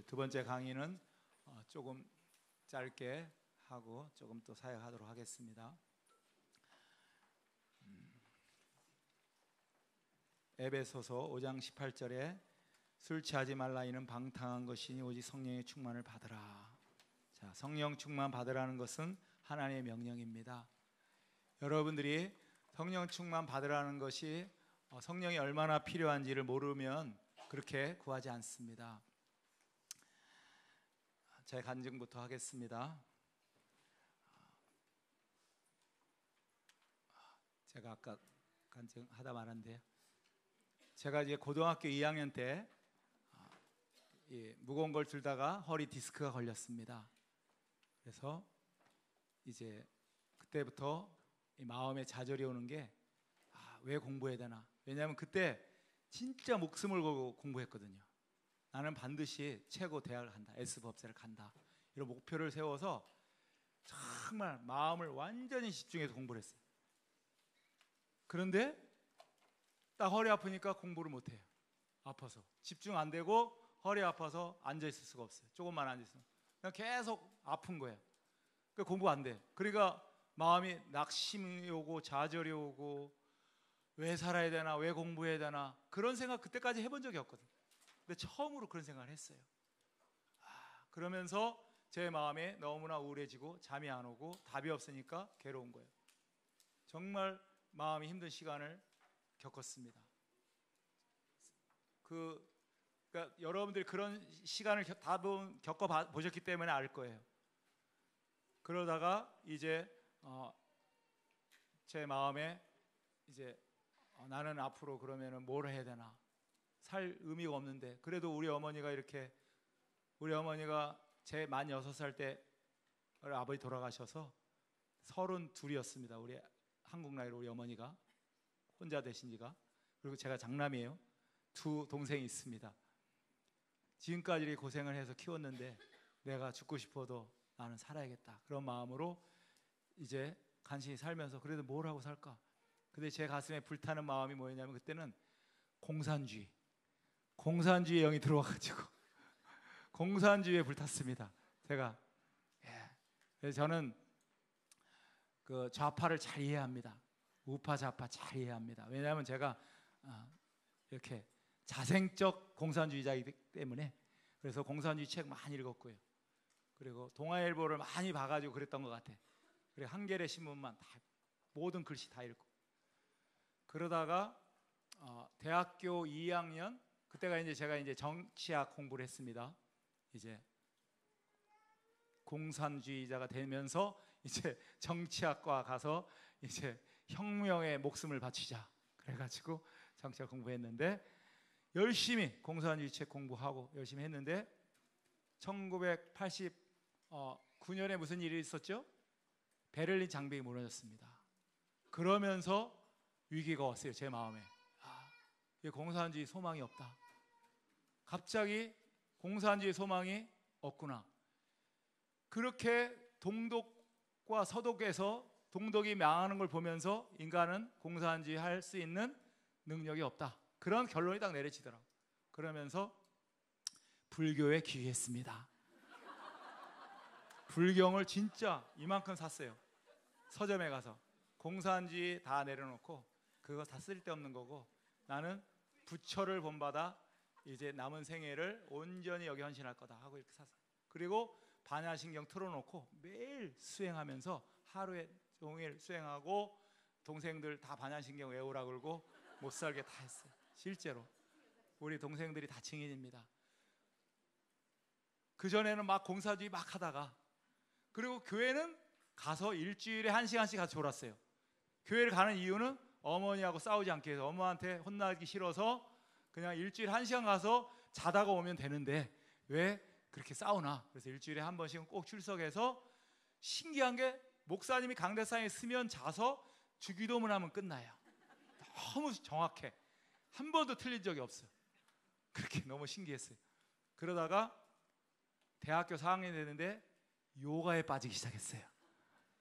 두 번째 강의는 조금 짧게 하고 조금 또 사역하도록 하겠습니다. 에베소서 5장 18절에 술 취하지 말라 이는 방탕한 것이니 오직 성령의 충만을 받으라. 자, 성령 충만 받으라는 것은 하나님의 명령입니다. 여러분들이 성령 충만 받으라는 것이 성령이 얼마나 필요한지를 모르면 그렇게 구하지 않습니다. 제 간증부터 하겠습니다. 제가 아까 간증하다 말았는데요. 제가 이제 고등학교 2학년 때 무거운 걸 들다가 허리 디스크가 걸렸습니다. 그래서 이제 그때부터 이 마음에 좌절이 오는 게 왜 공부해야 되나? 왜냐하면 그때 진짜 목숨을 걸고 공부했거든요. 나는 반드시 최고 대학을 간다, S법대를 간다, 이런 목표를 세워서 정말 마음을 완전히 집중해서 공부를 했어요. 그런데 딱 허리 아프니까 공부를 못해요. 아파서 집중 안 되고 허리 아파서 앉아있을 수가 없어요. 조금만 앉아있으면 그냥 계속 아픈 거예요. 그러니까 공부 안 돼. 그러니까 마음이 낙심이 오고 좌절이 오고 왜 살아야 되나, 왜 공부해야 되나, 그런 생각 그때까지 해본 적이 없거든요. 근데 처음으로 그런 생각을 했어요. 그러면서 제 마음에 너무나 우울해지고 잠이 안 오고 답이 없으니까 괴로운 거예요. 정말 마음이 힘든 시간을 겪었습니다. 그러니까 여러분들이 그런 시간을 다 겪어보셨기 때문에 알 거예요. 그러다가 이제 제 마음에 이제 나는 앞으로 그러면은 뭘 해야 되나, 살 의미가 없는데. 그래도 우리 어머니가 제 만 6살 때 아버지 돌아가셔서 32이었습니다. 우리 한국 나이로 우리 어머니가 혼자 되신 지가. 그리고 제가 장남이에요. 두 동생이 있습니다. 지금까지 이렇게 고생을 해서 키웠는데 내가 죽고 싶어도 나는 살아야겠다, 그런 마음으로 이제 간신히 살면서 그래도 뭘 하고 살까. 근데 제 가슴에 불타는 마음이 뭐였냐면 그때는 공산주의의 영이 들어와가지고 공산주의에 불탔습니다. 제가 그래서 저는 그 좌파를 잘 이해합니다. 우파 좌파 잘 이해합니다. 왜냐하면 제가 이렇게 자생적 공산주의자이기 때문에. 그래서 공산주의 책 많이 읽었고요. 그리고 동아일보를 많이 봐가지고 그랬던 것 같아. 그리고 한겨레 신문만 다, 모든 글씨 다 읽고. 그러다가 대학교 2학년 그때가 이제 제가 이제 정치학 공부를 했습니다. 이제 공산주의자가 되면서 이제 정치학과 가서 이제 혁명에 목숨을 바치자 그래가지고 정치학 공부했는데, 열심히 공산주의 책 공부하고 열심히 했는데 1989년에 무슨 일이 있었죠? 베를린 장벽이 무너졌습니다. 그러면서 위기가 왔어요. 제 마음에 공산주의 소망이 없다. 갑자기 공산주의 소망이 없구나. 그렇게 동독과 서독에서 동독이 망하는 걸 보면서 인간은 공산주의 할 수 있는 능력이 없다, 그런 결론이 딱 내려지더라고요. 그러면서 불교에 귀의했습니다. 불경을 진짜 이만큼 샀어요. 서점에 가서 공산주의 다 내려놓고 그거 다 쓸데없는 거고 나는 부처를 본받아 이제 남은 생애를 온전히 여기 헌신할 거다 하고 이렇게 샀어요. 그리고 반야신경 틀어놓고 매일 수행하면서 하루에 종일 수행하고 동생들 다 반야신경 외우라 그러고 못 살게 다 했어요. 실제로 우리 동생들이 다 증인입니다. 그전에는 막 공산주의 막 하다가, 그리고 교회는 가서 일주일에 1시간씩 가서 졸았어요. 교회를 가는 이유는 어머니하고 싸우지 않기 위해서. 엄마한테 혼나기 싫어서 그냥 일주일에 1시간 가서 자다가 오면 되는데 왜 그렇게 싸우나. 그래서 일주일에 한 번씩은 꼭 출석해서, 신기한 게 목사님이 강대상에 쓰면 자서 주기도문 하면 끝나요. 너무 정확해. 한 번도 틀린 적이 없어요. 그렇게 너무 신기했어요. 그러다가 대학교 4학년이 되는데 요가에 빠지기 시작했어요.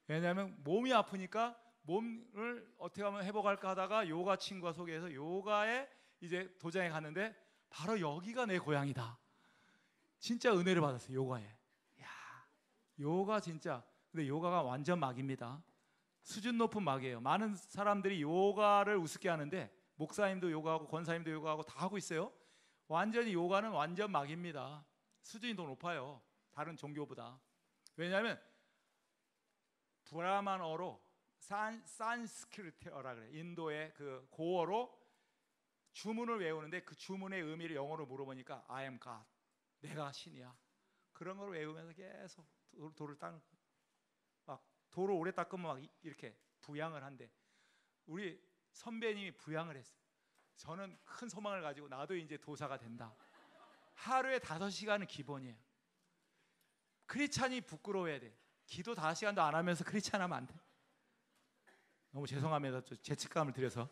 왜냐하면 몸이 아프니까 몸을 어떻게 하면 회복할까 하다가 요가 친구가 소개해서 요가에 이제 도장에 갔는데 바로 여기가 내 고향이다. 진짜 은혜를 받았어요. 요가에. 야, 요가 진짜. 근데 요가가 완전 막입니다. 수준 높은 막이에요. 많은 사람들이 요가를 우습게 하는데 목사님도 요가하고 권사님도 요가하고 다 하고 있어요. 완전히 요가는 완전 막입니다. 수준이 더 높아요. 다른 종교보다. 왜냐하면 브라만어로 산스크리트어라 그래. 인도의 그 고어로 주문을 외우는데 그 주문의 의미를 영어로 물어보니까 I am God. 내가 신이야. 그런 걸 외우면서 계속 돌을 닦는 거예요. 막 돌을 오래 닦으면 막 이렇게 부양을 한대. 우리 선배님이 부양을 했어요. 저는 큰 소망을 가지고 나도 이제 도사가 된다. 하루에 5시간은 기본이에요. 크리스찬이 부끄러워해야 돼. 기도 5시간도 안 하면서 크리스찬 하면 안 돼. 너무 죄송합니다. 죄책감을 드려서.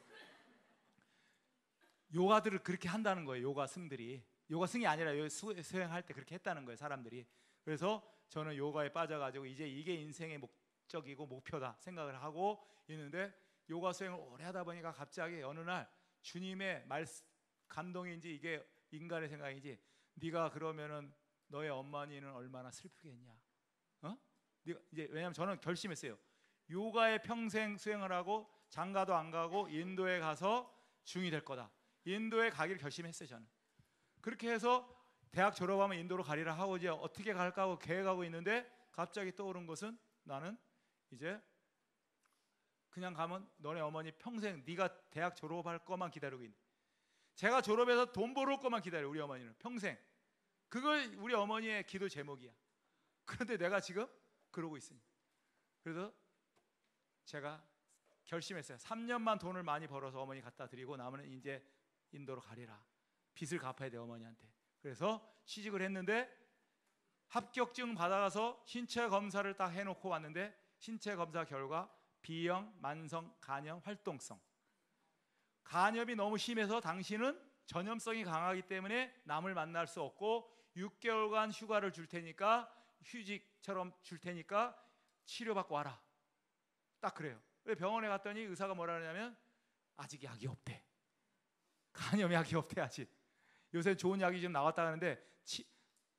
요가들을 그렇게 한다는 거예요. 요가 승들이. 요가 승이 아니라 수행할 때 그렇게 했다는 거예요. 사람들이. 그래서 저는 요가에 빠져가지고 이제 이게 인생의 목적이고 목표다 생각을 하고 있는데 요가 수행을 오래 하다 보니까 갑자기 어느 날 주님의 감동인지 이게 인간의 생각인지 네가 그러면은 너의 어머니는 얼마나 슬프겠냐. 이제 왜냐하면 저는 결심했어요. 요가에 평생 수행을 하고 장가도 안 가고 인도에 가서 중이 될 거다. 인도에 가기를 결심했어요. 저는 그렇게 해서 대학 졸업하면 인도로 가리라 하고 이제 어떻게 갈까 하고 계획하고 있는데 갑자기 떠오른 것은 나는 이제 그냥 가면 너네 어머니 평생 네가 대학 졸업할 것만 기다리고 있네. 제가 졸업해서 돈 벌을 것만 기다려. 우리 어머니는 평생. 그걸 우리 어머니의 기도 제목이야. 그런데 내가 지금 그러고 있으니. 그래서 제가 결심했어요. 3년만 돈을 많이 벌어서 어머니 갖다 드리고 나머지는 이제 인도로 가리라. 빚을 갚아야 돼 어머니한테. 그래서 취직을 했는데 합격증 받아가서 신체 검사를 딱 해놓고 왔는데 신체 검사 결과 B형 만성 간염 활동성. 간염이 너무 심해서 당신은 전염성이 강하기 때문에 남을 만날 수 없고 6개월간 휴가를 줄 테니까 휴직처럼 줄 테니까 치료받고 와라. 딱 그래요. 병원에 갔더니 의사가 뭐라 그러냐면 아직 약이 없대. 간염 약이 없대 아직. 요새 좋은 약이 좀 나왔다 하는데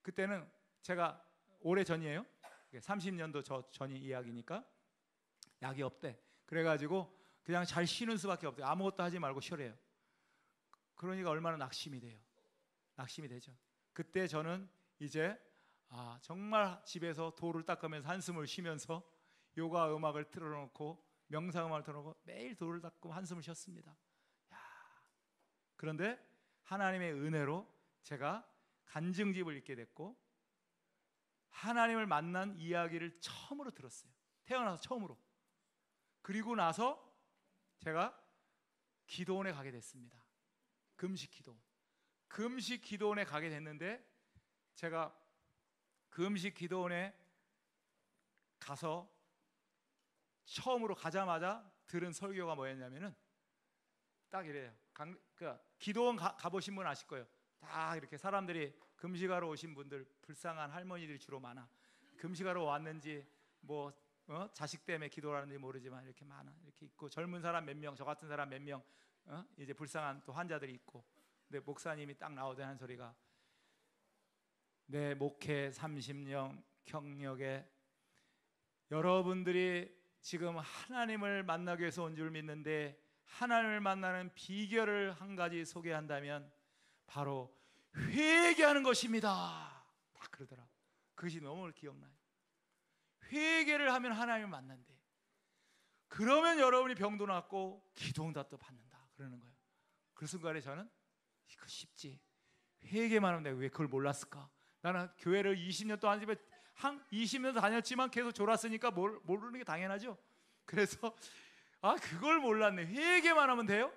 그때는 제가 오래 전이에요. 30년도 전이 이야기니까 약이 없대. 그래가지고 그냥 잘 쉬는 수밖에 없대. 아무것도 하지 말고 쉬래요. 그러니까 얼마나 낙심이 돼요. 낙심이 되죠. 그때 저는 이제 정말 집에서 돌을 닦으면서 한숨을 쉬면서 요가 음악을 틀어놓고 명상 음악을 틀어놓고 매일 돌을 닦고 한숨을 쉬었습니다. 그런데 하나님의 은혜로 제가 간증집을 읽게 됐고 하나님을 만난 이야기를 처음으로 들었어요. 태어나서 처음으로. 그리고 나서 제가 기도원에 가게 됐습니다. 금식 기도원. 금식 기도원에 가게 됐는데 제가 금식 기도원에 가서 처음으로 가자마자 들은 설교가 뭐였냐면은 딱 이래요. 기도원 가보신 분 아실 거예요. 다 이렇게 사람들이 금식하러 오신 분들 불쌍한 할머니들이 주로 많아. 금식하러 왔는지 뭐 자식 때문에 기도하는지 모르지만 이렇게 많아. 이렇게 있고 젊은 사람 몇 명, 저 같은 사람 몇 명, 이제 불쌍한 또 환자들이 있고. 근데 목사님이 딱 나오던 소리가 내 목회 30년 경력에 여러분들이 지금 하나님을 만나기 위해서 온 줄 믿는데 하나님을 만나는 비결을 한 가지 소개한다면 바로 회개하는 것입니다. 딱 그러더라. 그것이 너무 기억나요. 회개를 하면 하나님을 만난대. 그러면 여러분이 병도 낫고 기도 응답도 받는다. 그러는 거예요. 그 순간에 저는 이거 쉽지. 회개만 하면 내가 왜 그걸 몰랐을까? 나는 교회를 20년 동안 집에 한 20년 다녔지만 계속 졸았으니까 모르는 게 당연하죠. 그래서 그걸 몰랐네. 회개만 하면 돼요?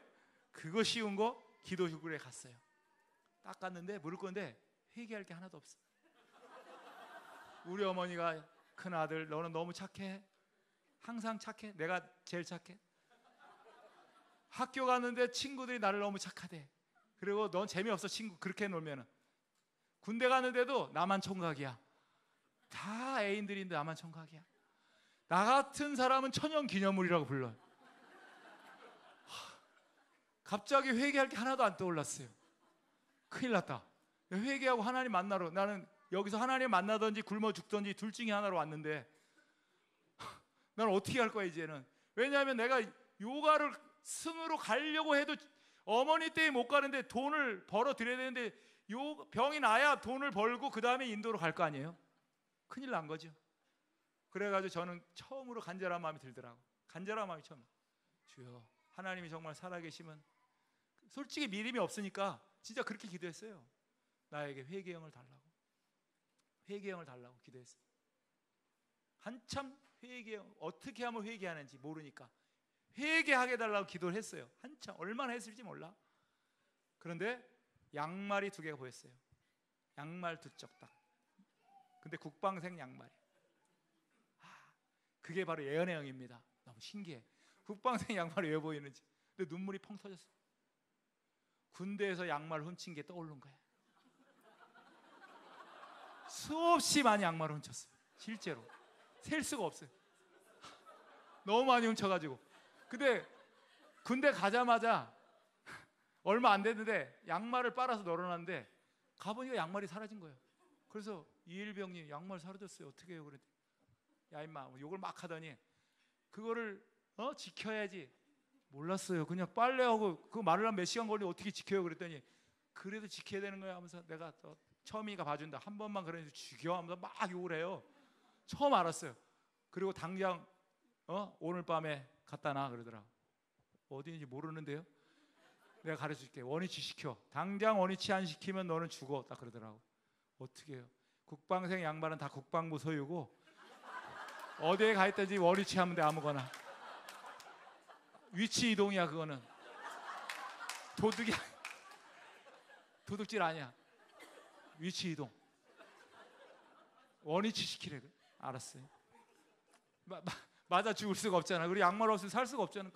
그거 쉬운 거 기도 휴구에 갔어요. 딱 갔는데 물을 건데 회개할 게 하나도 없어. 우리 어머니가 큰 아들 너는 너무 착해. 항상 착해. 내가 제일 착해. 학교 갔는데 친구들이 나를 너무 착하대. 그리고 넌 재미없어 친구 그렇게 놀면은. 군대 갔는데도 나만 총각이야. 다 애인들인데 나만 총각이야. 나 같은 사람은 천연기념물이라고 불러요. 갑자기 회개할 게 하나도 안 떠올랐어요. 큰일 났다. 회개하고 하나님 만나러 나는 여기서 하나님 만나든지 굶어 죽든지 둘 중에 하나로 왔는데 난 어떻게 할 거야 이제는. 왜냐하면 내가 요가를 승으로 가려고 해도 어머니 때문에 못 가는데 돈을 벌어 드려야 되는데 병이 나야 돈을 벌고 그 다음에 인도로 갈 거 아니에요. 큰일 난 거죠. 그래가지고 저는 처음으로 간절한 마음이 들더라고. 간절한 마음이 처음. 주여, 하나님이 정말 살아계시면, 솔직히 믿음이 없으니까 진짜 그렇게 기도했어요. 나에게 회개형을 달라고, 회개형을 달라고 기도했어요. 한참 회개형, 어떻게 하면 회개하는지 모르니까 회개하게 달라고 기도를 했어요. 한참, 얼마나 했을지 몰라. 그런데 양말이 2개가 보였어요. 양말 2쪽 딱. 근데 국방색 양말이. 그게 바로 예언의 영입니다. 너무 신기해. 국방색 양말이 왜 보이는지. 근데 눈물이 펑 터졌어. 군대에서 양말 훔친 게 떠오른 거야. 수없이 많이 양말을 훔쳤어요. 실제로 셀 수가 없어요. 너무 많이 훔쳐가지고. 근데 군대 가자마자 얼마 안 됐는데 양말을 빨아서 널어놨는데 가보니까 양말이 사라진 거예요. 그래서 이일병님 양말 사라졌어요. 어떻게 해요? 그랬더니 야 임마, 욕을 막 하더니 그거를 지켜야지. 몰랐어요. 그냥 빨래하고 그 말을 하면 몇 시간 걸리고 어떻게 지켜요? 그랬더니 그래도 지켜야 되는 거야 하면서 내가 또 처음이가 봐준다. 한 번만 그러니까 죽여 하면서 막 욕을 해요. 처음 알았어요. 그리고 당장 오늘 밤에 갖다 놔 그러더라. 어디인지 모르는데요. 내가 가르쳐줄게. 원위치 시켜. 당장 원위치 안 시키면 너는 죽어. 딱 그러더라고. 어떻게 해요? 국방생 양말은 다 국방부 소유고 어디에 가 있든지 원위치 하면 돼. 아무거나. 위치 이동이야 그거는. 도둑이야. 도둑질 아니야. 위치 이동. 원위치 시키래. 알았어요. 맞아 죽을 수가 없잖아. 그리고 양말 없으면 살 수가 없잖아.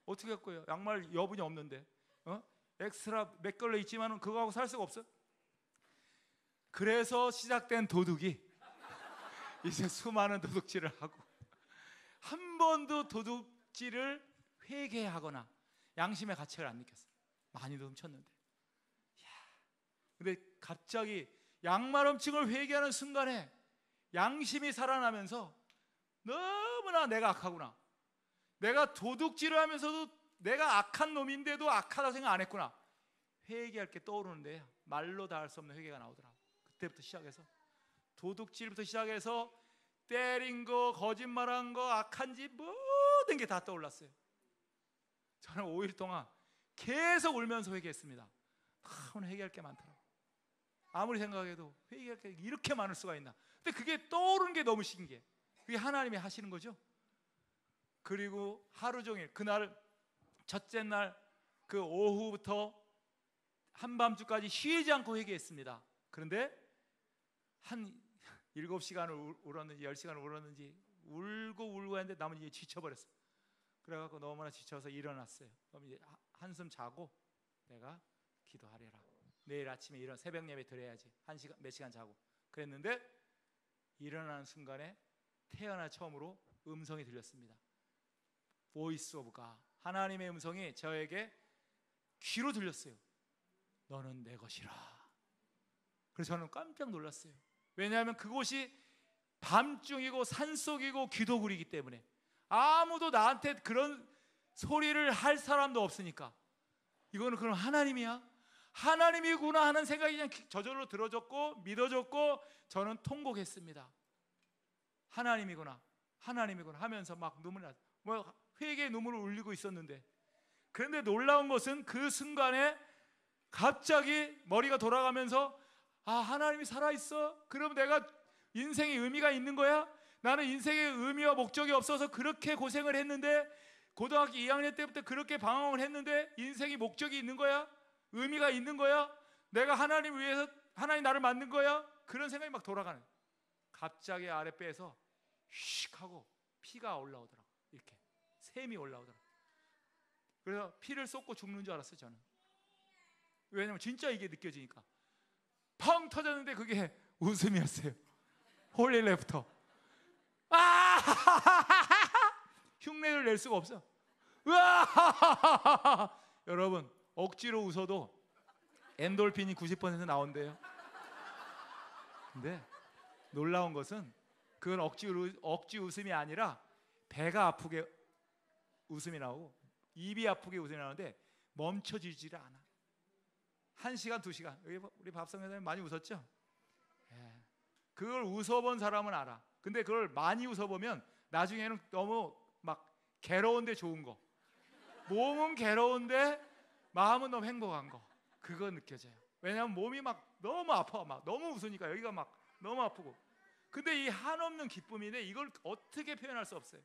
어떻게 할 거예요? 양말 여분이 없는데. 엑스트라 몇 걸로 있지만 그거하고 살 수가 없어. 그래서 시작된 도둑이 이제 수많은 도둑질을 하고 한 번도 도둑질을 회개하거나 양심의 가책을 안 느꼈어요. 많이도 훔쳤는데. 근데 갑자기 양말 훔침을 회개하는 순간에 양심이 살아나면서 너무나 내가 악하구나. 내가 도둑질을 하면서도 내가 악한 놈인데도 악하다 생각 안 했구나. 회개할 게 떠오르는데 말로 다 할 수 없는 회개가 나오더라고. 그때부터 시작해서 도둑질부터 시작해서 때린 거, 거짓말한 거, 악한 짓 모든 게 다 떠올랐어요. 저는 5일 동안 계속 울면서 회개했습니다. 오늘 회개할 게 많더라고. 아무리 생각해도 회개할 게 이렇게 많을 수가 있나. 근데 그게 떠오르는 게 너무 신기해. 그게 하나님이 하시는 거죠. 그리고 하루 종일 그날 첫째 날 그 오후부터 한밤중까지 쉬지 않고 회개했습니다. 그런데 한 7시간을 울었는지 10시간을 울었는지 울고 했는데 나는 이제 지쳐버렸어요. 그래갖고 너무나 지쳐서 일어났어요. 그럼 이제 한숨 자고 내가 기도하래라. 내일 아침에 일어나 새벽 예배 드려야지. 몇 시간 자고 그랬는데 일어나는 순간에 태어나 처음으로 음성이 들렸습니다. 보이스 오브 갓, 하나님의 음성이 저에게 귀로 들렸어요. 너는 내 것이라. 그래서 저는 깜짝 놀랐어요. 왜냐하면 그곳이 밤중이고 산속이고 귀도굴이기 때문에 아무도 나한테 그런 소리를 할 사람도 없으니까 이거는 그럼 하나님이야? 하나님이구나 하는 생각이 그냥 저절로 들어졌고 믿어졌고 저는 통곡했습니다. 하나님이구나 하면서 막 눈물이 났어요. 회개의 눈물을 흘리고 있었는데, 그런데 놀라운 것은 그 순간에 갑자기 머리가 돌아가면서 하나님이 살아있어? 그럼 내가 인생에 의미가 있는 거야? 나는 인생에 의미와 목적이 없어서 그렇게 고생을 했는데, 고등학교 2학년 때부터 그렇게 방황을 했는데 인생이 목적이 있는 거야? 의미가 있는 거야? 내가 하나님 위해서 하나님 나를 만든 거야? 그런 생각이 막 돌아가는. 갑자기 아랫배에서 휙 하고 피가 올라오더라고. 이렇게 샘이 올라오더라고. 그래서 피를 쏟고 죽는 줄 알았어요 저는. 왜냐면 진짜 이게 느껴지니까. 펑 터졌는데 그게 웃음이었어요. 홀리 레프터. 흉내를 낼 수가 없어. 여러분 억지로 웃어도 엔돌핀이 90% 나온대요. 근데 놀라운 것은 그건 억지 웃음이 아니라 배가 아프게 웃음이 나오고 입이 아프게 웃음이 나오는데 멈춰지지를 않아. 1시간, 2시간. 여기 우리 밥상 회장님 많이 웃었죠? 예. 그걸 웃어본 사람은 알아. 근데 그걸 많이 웃어보면 나중에는 너무 막 괴로운데 좋은 거, 몸은 괴로운데 마음은 너무 행복한 거, 그거 느껴져요. 왜냐하면 몸이 막 너무 아파. 막 너무 웃으니까 여기가 막 너무 아프고. 근데 이 한없는 기쁨인데 이걸 어떻게 표현할 수 없어요.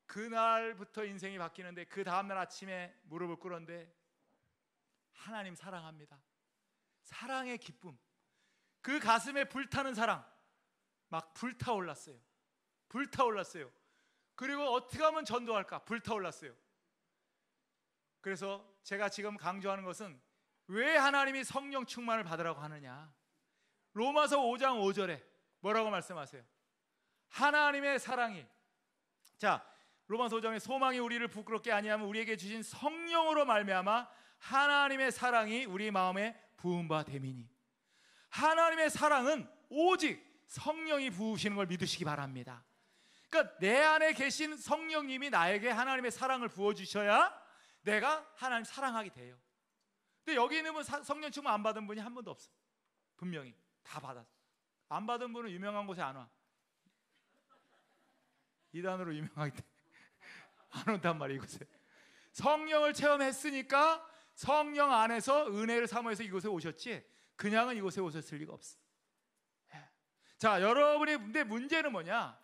그날부터 인생이 바뀌는데 그 다음날 아침에 무릎을 꿇었는데 하나님 사랑합니다. 사랑의 기쁨, 그 가슴에 불타는 사랑 막 불타올랐어요. 불타올랐어요. 그리고 어떻게 하면 전도할까? 불타올랐어요. 그래서 제가 지금 강조하는 것은 왜 하나님이 성령 충만을 받으라고 하느냐. 로마서 5장 5절에 뭐라고 말씀하세요? 하나님의 사랑이, 자, 로마서 5장에 소망이 우리를 부끄럽게 아니하면 우리에게 주신 성령으로 말미암아 하나님의 사랑이 우리 마음에 부은 바 됨이니. 하나님의 사랑은 오직 성령이 부으시는 걸 믿으시기 바랍니다. 그러니까 내 안에 계신 성령님이 나에게 하나님의 사랑을 부어주셔야 내가 하나님 사랑하게 돼요. 근데 여기 있는 분 성령 충만 안 받은 분이 한 분도 없어. 분명히 다 받았어. 안 받은 분은 유명한 곳에 안 와. 이단으로 유명하기 때문에 안 온단 말이에요. 이곳에 성령을 체험했으니까 성령 안에서 은혜를 사모해서 이곳에 오셨지 그냥은 이곳에 오셨을 리가 없어. 자, 여러분이 근데 문제는 뭐냐?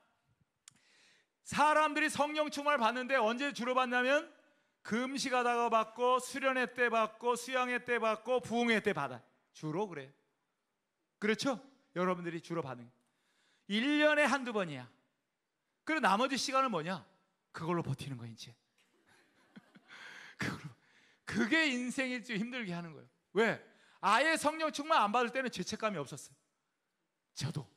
사람들이 성령 충만을 받는데 언제 주로 받냐면 금식하다가 받고, 수련회 때 받고, 수양회 때 받고, 부흥회 때 받아. 주로 그래요. 그렇죠? 여러분들이 주로 받는 1년에 한두 번이야. 그리고 나머지 시간은 뭐냐? 그걸로 버티는 거야 이제. 그게 인생이 좀 힘들게 하는 거예요. 왜? 아예 성령 충만 안 받을 때는 죄책감이 없었어요. 저도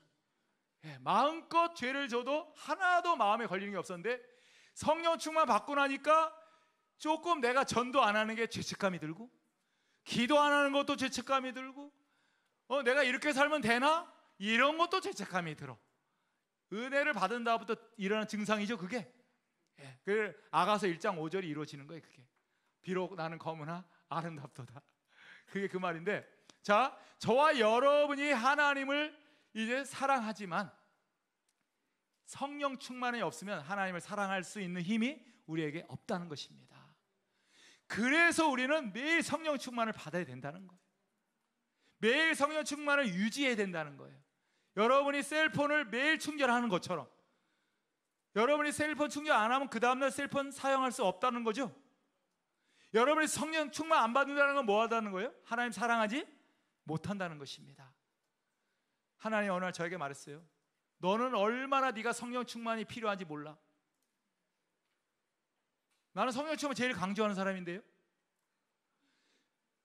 마음껏 죄를 져도 하나도 마음에 걸리는 게 없었는데 성령 충만 받고 나니까 조금 내가 전도 안 하는 게 죄책감이 들고, 기도 안 하는 것도 죄책감이 들고, 내가 이렇게 살면 되나? 이런 것도 죄책감이 들어. 은혜를 받은 다음부터 일어나는 증상이죠 그게. 그 아가서 1장 5절이 이루어지는 거예요. 그게 비록 나는 검으나 아름답도다. 그게 그 말인데, 자, 저와 여러분이 하나님을 이제 사랑하지만 성령 충만이 없으면 하나님을 사랑할 수 있는 힘이 우리에게 없다는 것입니다. 그래서 우리는 매일 성령 충만을 받아야 된다는 거예요. 매일 성령 충만을 유지해야 된다는 거예요. 여러분이 셀폰을 매일 충전하는 것처럼 여러분이 셀폰 충전 안 하면 그 다음날 셀폰 사용할 수 없다는 거죠. 여러분이 성령 충만 안 받는다는 건 뭐 하다는 거예요? 하나님 사랑하지 못한다는 것입니다. 하나님 어느 날 저에게 말했어요. 너는 얼마나 네가 성령 충만이 필요한지 몰라. 나는 성령 충만 제일 강조하는 사람인데요.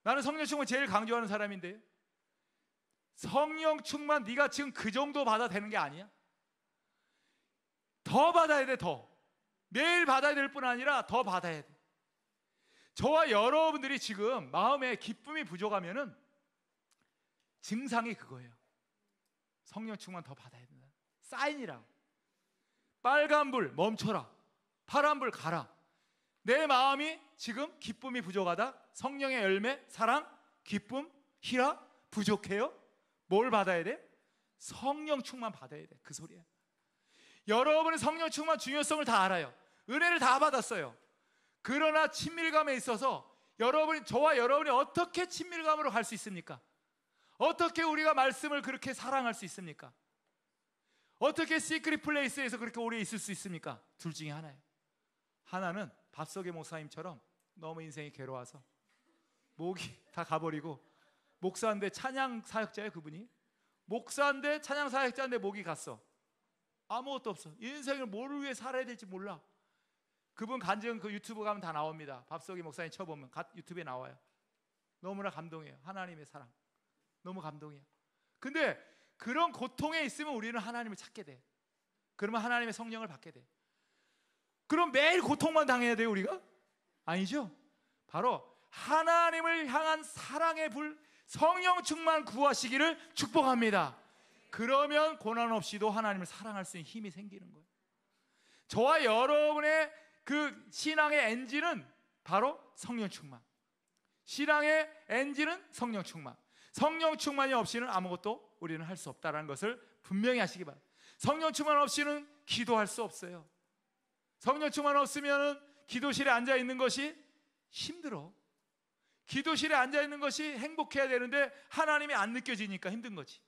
나는 성령 충만 제일 강조하는 사람인데요. 성령 충만 네가 지금 그 정도 받아도 되는 게 아니야. 더 받아야 돼. 더 매일 받아야 될 뿐 아니라 더 받아야 돼. 저와 여러분들이 지금 마음에 기쁨이 부족하면은 증상이 그거예요. 성령 충만 더 받아야 된다. 사인이라고. 빨간불 멈춰라, 파란불 가라. 내 마음이 지금 기쁨이 부족하다. 성령의 열매, 사랑, 기쁨, 희락 부족해요. 뭘 받아야 돼? 성령 충만 받아야 돼. 그 소리야. 여러분은 성령 충만 중요성을 다 알아요. 은혜를 다 받았어요. 그러나 친밀감에 있어서 여러분이, 저와 여러분이 어떻게 친밀감으로 갈 수 있습니까? 어떻게 우리가 말씀을 그렇게 사랑할 수 있습니까? 어떻게 시크릿 플레이스에서 그렇게 오래 있을 수 있습니까? 둘 중에 하나예요. 하나는 밥석의 목사님처럼 너무 인생이 괴로워서 목이 다 가버리고, 목사인데 찬양 사역자예요. 그분이 목사인데 찬양 사역자인데 목이 갔어. 아무것도 없어. 인생을 뭘 위해 살아야 될지 몰라. 그분 간증 그 유튜브 가면 다 나옵니다. 밥석의 목사님 쳐보면 유튜브에 나와요. 너무나 감동해요. 하나님의 사랑 너무 감동이에요. 근데 그런 고통에 있으면 우리는 하나님을 찾게 돼. 그러면 하나님의 성령을 받게 돼. 그럼 매일 고통만 당해야 돼요 우리가? 아니죠. 바로 하나님을 향한 사랑의 불, 성령 충만 구하시기를 축복합니다. 그러면 고난 없이도 하나님을 사랑할 수 있는 힘이 생기는 거예요. 저와 여러분의 그 신앙의 엔진은 바로 성령 충만. 신앙의 엔진은 성령 충만. 성령 충만이 없이는 아무것도 우리는 할 수 없다는 것을 분명히 하시기 바랍니다. 성령 충만 없이는 기도할 수 없어요. 성령 충만 없으면 기도실에 앉아 있는 것이 힘들어. 기도실에 앉아 있는 것이 행복해야 되는데 하나님이 안 느껴지니까 힘든 거지.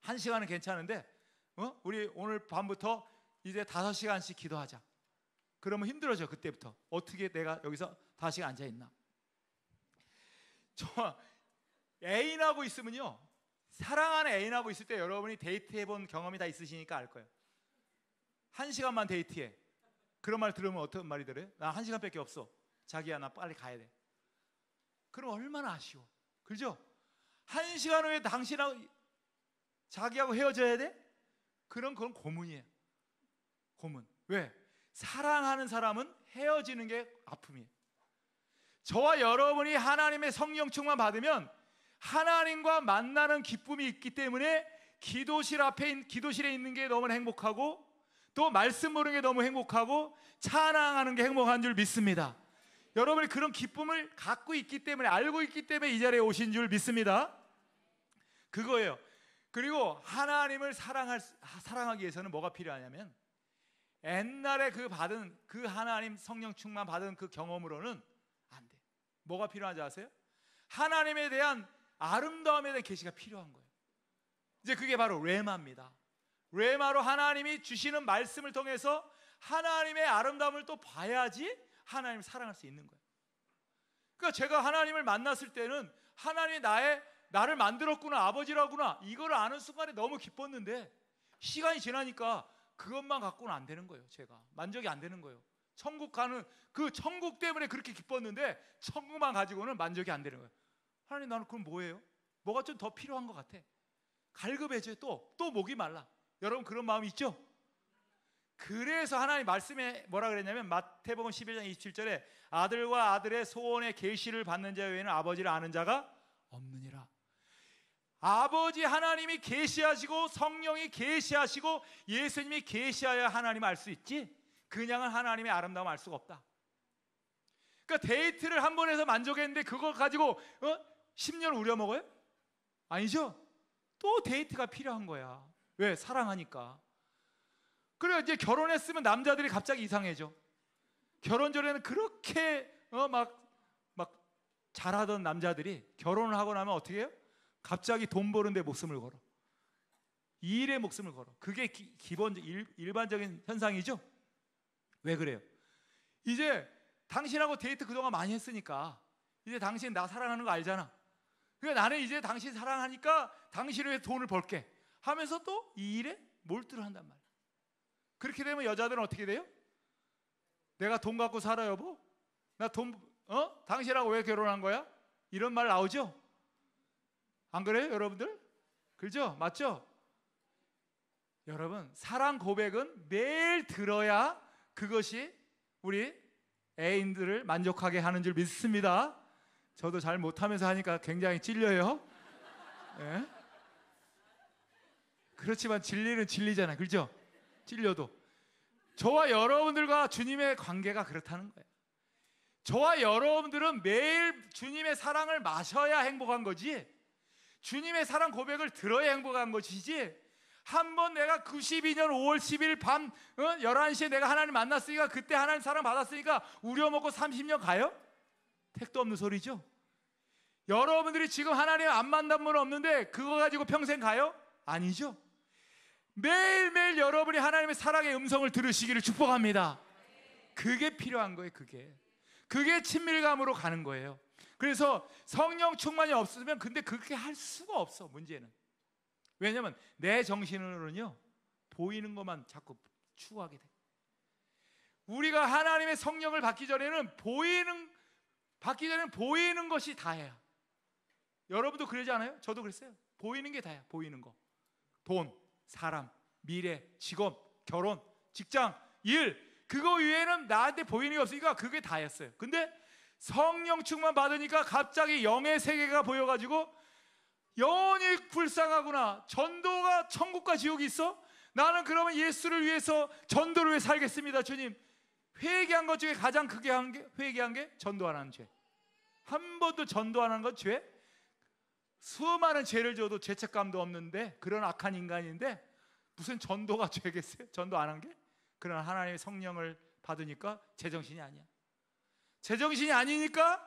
1시간은 괜찮은데 우리 오늘 밤부터 이제 5시간씩 기도하자. 그러면 힘들어져. 그때부터 어떻게 내가 여기서 5시간 앉아 있나. 저 애인하고 있으면요, 사랑하는 애인하고 있을 때 여러분이 데이트해본 경험이 다 있으시니까 알 거예요. 1시간만 데이트해. 그런 말 들으면 어떤 말이 들어요? 나 1시간밖에 없어. 자기야, 나 빨리 가야 돼. 그럼 얼마나 아쉬워. 그죠? 1시간 후에 당신하고 자기하고 헤어져야 돼? 그건 고문이에요. 고문. 왜? 사랑하는 사람은 헤어지는 게 아픔이에요. 저와 여러분이 하나님의 성령 충만 받으면 하나님과 만나는 기쁨이 있기 때문에 기도실에 있는 게 너무 행복하고, 또 말씀 보는 게 너무 행복하고, 찬양하는 게 행복한 줄 믿습니다. 여러분이 그런 기쁨을 갖고 있기 때문에, 알고 있기 때문에 이 자리에 오신 줄 믿습니다. 그거예요. 그리고 하나님을 사랑하기 위해서는 뭐가 필요하냐면, 옛날에 그 하나님 성령 충만 받은 그 경험으로는 안 돼. 뭐가 필요한지 아세요? 하나님에 대한 아름다움에 대한 계시가 필요한 거예요. 이제 그게 바로 레마입니다. 레마로 하나님이 주시는 말씀을 통해서 하나님의 아름다움을 또 봐야지 하나님을 사랑할 수 있는 거예요. 그러니까 제가 하나님을 만났을 때는 하나님이 나를 만들었구나, 아버지라구나, 이걸 아는 순간에 너무 기뻤는데, 시간이 지나니까 그것만 갖고는 안 되는 거예요. 제가 만족이 안 되는 거예요. 천국 가는 그 천국 때문에 그렇게 기뻤는데 천국만 가지고는 만족이 안 되는 거예요. 하나님, 나는 그럼 뭐예요? 뭐가 좀 더 필요한 것 같아. 갈급해져. 또 목이 말라. 여러분 그런 마음 있죠? 그래서 하나님 말씀에 뭐라 그랬냐면, 마태복음 11장 27절에 아들과 아들의 소원의 계시를 받는 자 외에는 아버지를 아는 자가 없느니라. 아버지 하나님이 계시하시고 성령이 계시하시고 예수님이 계시하여야 하나님을 알 수 있지, 그냥은 하나님의 아름다움을 알 수가 없다. 그러니까 데이트를 한 번 해서 만족했는데 그거 가지고 10년 우려먹어요? 아니죠? 또 데이트가 필요한 거야. 왜? 사랑하니까. 그래, 이제 결혼했으면 남자들이 갑자기 이상해져. 결혼 전에는 그렇게 막 잘하던 남자들이 결혼을 하고 나면 어떻게 해요? 갑자기 돈 버는데 목숨을 걸어. 일에 목숨을 걸어. 그게 일반적인 현상이죠? 왜 그래요? 이제 당신하고 데이트 그동안 많이 했으니까 이제 당신 나 사랑하는 거 알잖아. 그러니까 나는 이제 당신 사랑하니까 당신을 위해 돈을 벌게 하면서 또 이 일에 몰두를 한단 말이야. 그렇게 되면 여자들은 어떻게 돼요? 내가 돈 갖고 살아 여보? 당신하고 왜 결혼한 거야? 이런 말 나오죠? 안 그래요 여러분들? 그죠? 맞죠? 여러분, 사랑 고백은 매일 들어야 그것이 우리 애인들을 만족하게 하는 줄 믿습니다. 저도 잘 못하면서 하니까 굉장히 찔려요. 네? 그렇지만 진리는 진리잖아요. 그렇죠? 찔려도. 저와 여러분들과 주님의 관계가 그렇다는 거예요. 저와 여러분들은 매일 주님의 사랑을 마셔야 행복한 거지, 주님의 사랑 고백을 들어야 행복한 것이지, 한번 내가 92년 5월 10일 밤 11시에 내가 하나님 만났으니까, 그때 하나님 사랑 받았으니까 우려먹고 30년 가요? 택도 없는 소리죠. 여러분들이 지금 하나님 안 만난 분 없는데 그거 가지고 평생 가요? 아니죠. 매일매일 여러분이 하나님의 사랑의 음성을 들으시기를 축복합니다. 그게 필요한 거예요. 그게 친밀감으로 가는 거예요. 그래서 성령 충만이 없으면 근데 그렇게 할 수가 없어. 문제는 왜냐하면 내 정신으로는요 보이는 것만 자꾸 추구하게 돼. 우리가 하나님의 성령을 받기 전에는 보이는 것이 다예요. 여러분도 그러지 않아요? 저도 그랬어요. 보이는 게 다야. 보이는 거. 돈, 사람, 미래, 직업, 결혼, 직장, 일, 그거 위에는 나한테 보이는 게 없으니까 그게 다였어요. 근데 성령 충만 받으니까 갑자기 영의 세계가 보여가지고 영원히 불쌍하구나. 전도가 천국과 지옥이 있어? 나는 그러면 예수를 위해서 전도를 위해 살겠습니다. 주님. 회개한 것 중에 가장 크게 회개한 게 전도 안 하는 죄. 한 번도 전도 안 하는 건 죄? 수많은 죄를 져도 죄책감도 없는데 그런 악한 인간인데 무슨 전도가 죄겠어요? 전도 안 한 게? 그러나 하나님의 성령을 받으니까 제정신이 아니야. 제정신이 아니니까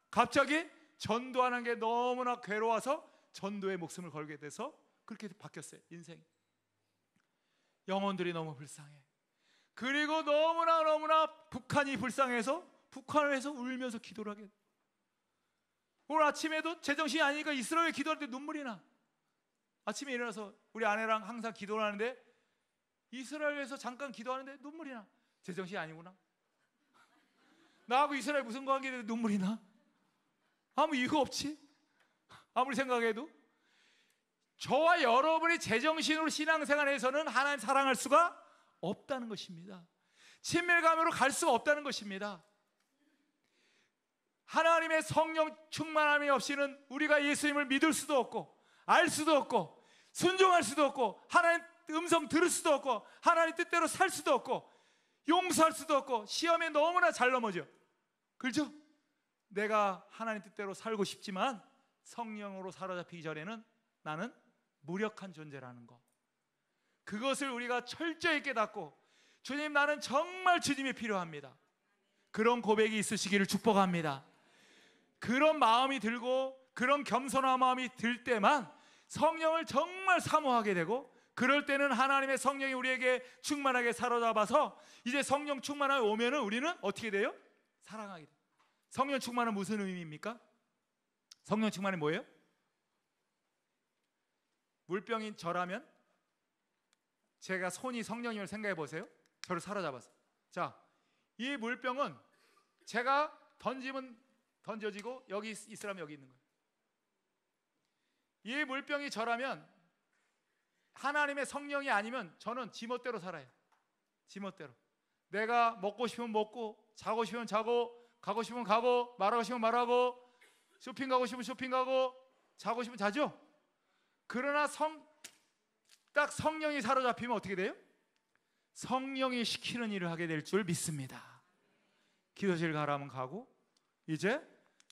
갑자기 전도하는 게 너무나 괴로워서 전도에 목숨을 걸게 돼서 그렇게 바뀌었어요. 인생이. 영혼들이 너무 불쌍해. 그리고 너무나 북한이 불쌍해서 북한을 해서 울면서 기도를 하게 돼. 오늘 아침에도 제정신이 아니니까 이스라엘 기도할 때 눈물이 나. 아침에 일어나서 우리 아내랑 항상 기도를 하는데 이스라엘에서 잠깐 기도하는데 눈물이 나. 제정신이 아니구나. 나하고 이스라엘 무슨 관계인데 눈물이 나? 아무 이유가 없지. 아무리 생각해도. 저와 여러분이 제정신으로 신앙생활에서는 하나님 사랑할 수가 없다는 것입니다. 친밀감으로 갈 수가 없다는 것입니다. 하나님의 성령 충만함이 없이는 우리가 예수님을 믿을 수도 없고 알 수도 없고 순종할 수도 없고 하나님 음성 들을 수도 없고 하나님 뜻대로 살 수도 없고 용서할 수도 없고 시험에 너무나 잘 넘어져. 그렇죠? 내가 하나님 뜻대로 살고 싶지만 성령으로 사로잡히기 전에는 나는 무력한 존재라는 거. 그것을 우리가 철저히 깨닫고 주님 나는 정말 주님이 필요합니다. 그런 고백이 있으시기를 축복합니다. 그런 마음이 들고 그런 겸손한 마음이 들 때만 성령을 정말 사모하게 되고 그럴 때는 하나님의 성령이 우리에게 충만하게 사로잡아서 이제 성령 충만함이 오면은 우리는 어떻게 돼요? 사랑하게 돼요. 성령 충만은 무슨 의미입니까? 성령 충만이 뭐예요? 물병인 저라면 제가 손이 성령님을 생각해 보세요. 저를 사로잡아서. 자, 이 물병은 제가 던지면 던져지고 여기 있으라면 여기 있는 거예요. 이 물병이 저라면 하나님의 성령이 아니면 저는 지멋대로 살아요. 지멋대로. 내가 먹고 싶으면 먹고 자고 싶으면 자고 가고 싶으면 가고 말하고 싶으면 말하고 쇼핑 가고 싶으면 쇼핑 가고 자고 싶으면 자죠. 그러나 딱 성령이 사로잡히면 어떻게 돼요? 성령이 시키는 일을 하게 될 줄 믿습니다. 기도실 가라면 가고 이제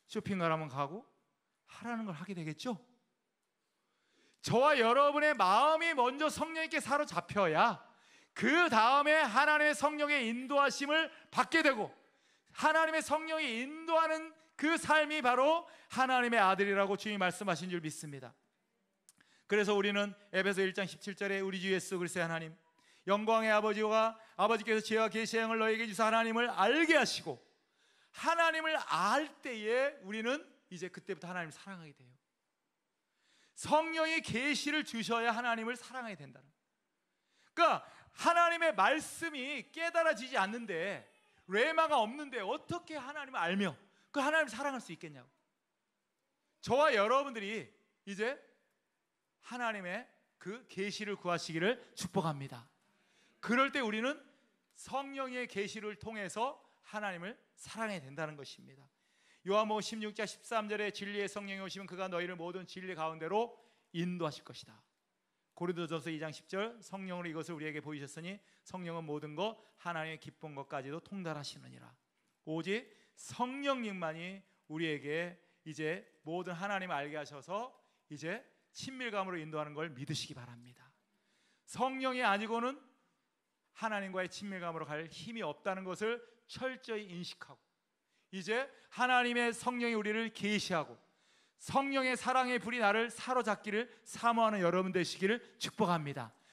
쇼핑 가라면 가고 하라는 걸 하게 되겠죠. 저와 여러분의 마음이 먼저 성령님께 사로잡혀야 그 다음에 하나님의 성령의 인도하심을 받게 되고 하나님의 성령이 인도하는 그 삶이 바로 하나님의 아들이라고 주님이 말씀하신 줄 믿습니다. 그래서 우리는 에베소 1장 17절에 우리 주 예수 그리스도의 하나님 영광의 아버지와 아버지께서 지혜와 계시의 영을 너에게 주사 하나님을 알게 하시고 하나님을 알 때에 우리는 이제 그때부터 하나님을 사랑하게 돼요. 성령이 계시를 주셔야 하나님을 사랑하게 된다는 거예요. 그러니까 하나님의 말씀이 깨달아지지 않는데 레마가 없는데 어떻게 하나님을 알며 그 하나님을 사랑할 수 있겠냐고. 저와 여러분들이 이제 하나님의 그 계시를 구하시기를 축복합니다. 그럴 때 우리는 성령의 계시를 통해서 하나님을 사랑해야 된다는 것입니다. 요한복음 16장 13절에 진리의 성령이 오시면 그가 너희를 모든 진리 가운데로 인도하실 것이다. 고린도전서 2장 10절 성령으로 이것을 우리에게 보이셨으니 성령은 모든 것 하나님의 기쁜 것까지도 통달하시느니라. 오직 성령님만이 우리에게 이제 모든 하나님을 알게 하셔서 이제 친밀감으로 인도하는 걸 믿으시기 바랍니다. 성령이 아니고는 하나님과의 친밀감으로 갈 힘이 없다는 것을 철저히 인식하고 이제 하나님의 성령이 우리를 계시하고 성령의 사랑의 불이 나를 사로잡기를 사모하는 여러분 되시기를 축복합니다.